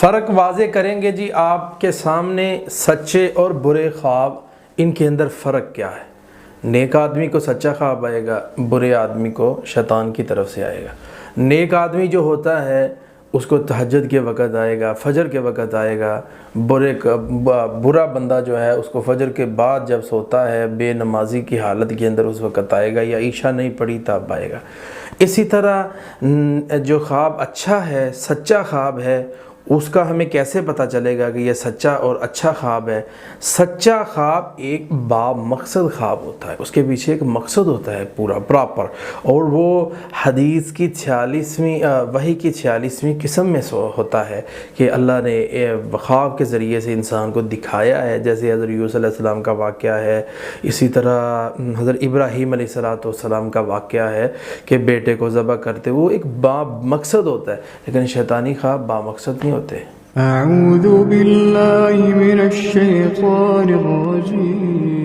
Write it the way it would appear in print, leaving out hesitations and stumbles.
فرق واضح کریں گے جی آپ کے سامنے سچے اور برے خواب، ان کے اندر فرق کیا ہے۔ نیک آدمی کو سچا خواب آئے گا، برے آدمی کو شیطان کی طرف سے آئے گا۔ نیک آدمی جو ہوتا ہے اس کو تہجد کے وقت آئے گا، فجر کے وقت آئے گا۔ برا بندہ جو ہے اس کو فجر کے بعد جب سوتا ہے بے نمازی کی حالت کے اندر اس وقت آئے گا، یا عشاء نہیں پڑھی تب آئے گا۔ اسی طرح جو خواب اچھا ہے، سچا خواب ہے، اس کا ہمیں کیسے پتہ چلے گا کہ یہ سچا اور اچھا خواب ہے؟ سچا خواب ایک با مقصد خواب ہوتا ہے، اس کے پیچھے ایک مقصد ہوتا ہے پورا پراپر، اور وہ حدیث کی 46ویں وحی کی 46ویں قسم میں ہوتا ہے کہ اللہ نے خواب کے ذریعے سے انسان کو دکھایا ہے، جیسے حضرت یوسف علیہ السلام کا واقعہ ہے، اسی طرح حضرت ابراہیم علیہ السلام کا واقعہ ہے کہ بیٹے کو ذبح کرتے، وہ ایک با مقصد ہوتا ہے، لیکن شیطانی خواب با مقصد نہیں ہوتے۔ اعوذ باللہ من الشیطان الرجیم